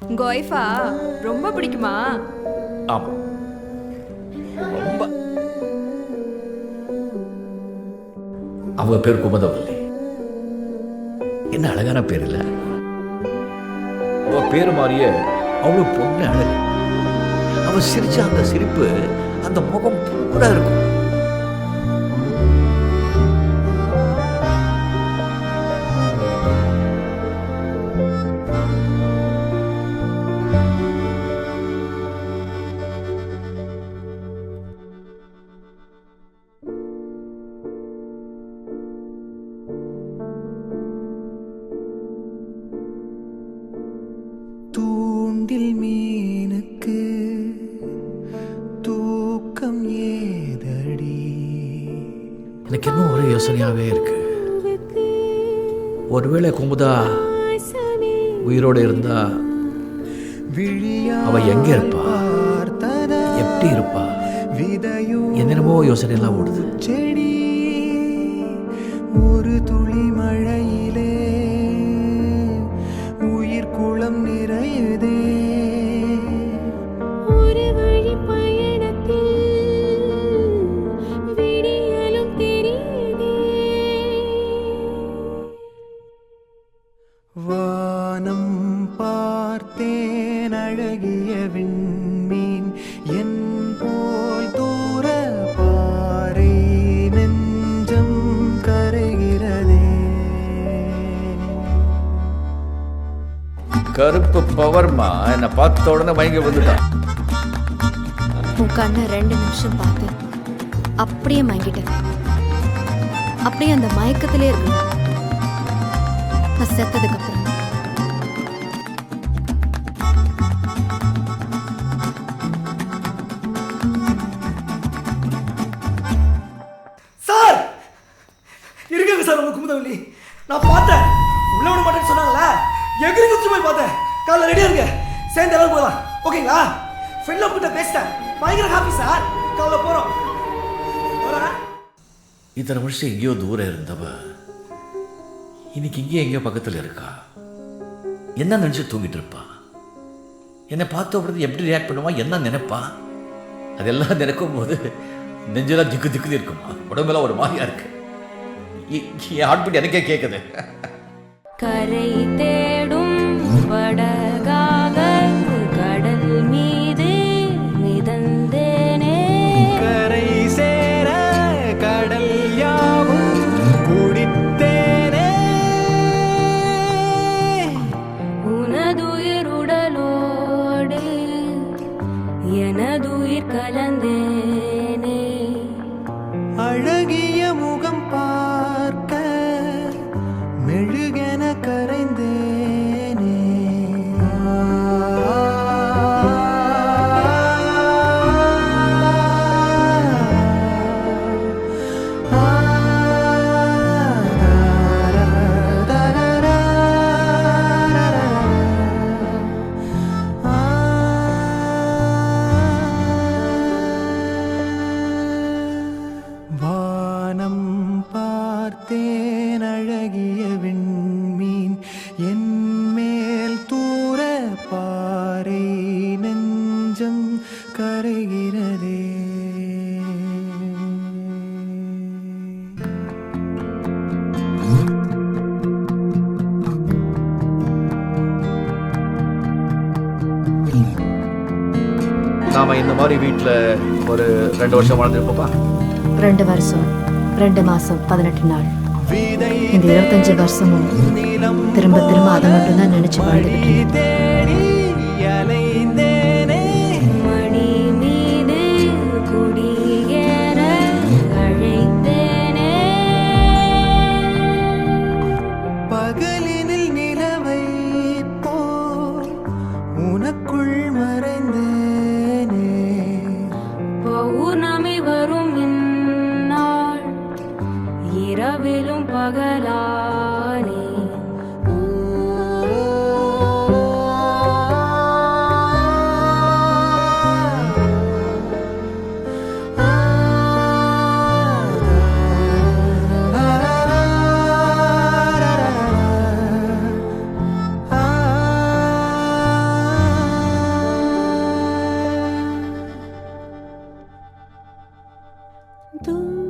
உங்க ஒய்ஃபா ரொம்ப பிடிக்குமா? ஆமா, ரொம்ப. அவங்க பேர் குமுதவல்லி. என்ன அழகான பேர் இல்ல? அவ பேரு மாதிரியே அவ்வளவு பொண்ணு அழகு. அவ சிரிச்ச அந்த சிரிப்பு, அந்த முகம் பூரா இருக்கும். தூண்டில் மீனுக்கு தூக்கம் ஏதடி. எனக்கு இன்னும் ஒரு யோசனையாவே இருக்கு. ஒருவேளை குமுதா உயிரோடு இருந்தா அவ எங்க இருப்பா, எப்படி இருப்பா? என்னென்னமோ யோசனை எல்லாம் ஓடுது. செடி ஒரு துளி மழையிலே உயிர் குளம் நிறையுதே. ஒரு வழி பயணத்தில் விடியலும் தெரியுதே. வானம் பார்த்தேன் அழகிய விண்மீன் என் போல் தூர பாறை நெஞ்சம் கரைகிறதே. கருப்பு பவர்மா என்னை பார்த்த உடனே மயங்கி வந்துட்டான். உன் கண்ணை 2 நிமிஷம் பார்த்து அப்படியே மயங்கிட்டேன். அப்படியே அந்த மயக்கத்திலே இருக்கு. நான் செத்ததுக்கு அப்புறம் சார் இருக்குங்க சார் உங்க குமுதவல்லி. நான் பார்த்தேன், உள்ள விட மாட்டேன்னு சொன்னாங்கல்ல, எகிரி குச்சி போய் பார்த்தேன். காலைல ரெடியா இருங்க, சேர்ந்து எல்லாரும் போகலாம். ஓகேங்களா? ஃப்ரெண்ட்ல கிட்ட பேசிட்டேன், பயங்கர ஹாப்பி சார். காலைல போறோம். இத்தனை வருஷம் எங்கேயோ தூரம் இருந்தவ இன்னைக்கு இங்கே எங்கேயோ பக்கத்தில் இருக்கா. என்ன நினச்சி தூங்கிட்டு இருப்பா? என்னை பார்த்த உடனே எப்படி ரியாக்ட் பண்ணுவா, என்ன நினைப்பா? அதெல்லாம் நினைக்கும் போது நெஞ்செல்லாம் திக்கு திக்குது இருக்குமா, உடம்பெல்லாம் ஒரு மாதிரியா இருக்கு. என் ஹார்ட்பீட் எனக்கே கேட்குது. கரை தேடும் படகாக கடல் மீது மிதந்தேனே. கரை சேர கடல் யாவும் குடித்தேனே. உனதுயிர் உடலோடு எனதுயிர் கலந்தேனே. அழகிய முகம் பார்க்க மெழுகென கரைந்தேனே. வானம் பார்த்தேன் அழகிய விண்மீன் என் மேல் தூர பாறை நெஞ்சம் கரைகிறதே. நாம இந்த மாதிரி வீட்டில் ஒரு 2 வருஷம் வாழ்ந்துருப்போப்பா. 2 வருஷம் 2 மாசம் 18 நாள். இந்த 25 வருஷமும் திரும்ப திரும்ப அதை மட்டும்தான் நினைச்சு வாழ்ந்துகிட்டு இருக்கேன். தேடி அலைந்தேனே. மணி மீது குடியேற அழைத்தேனே. பகலினில் நிலவை போல் உனக்குள் மறைந்தேனே. பௌர்ணமி வரும் இந்நாள் இரவிலும் பகலானே. தூ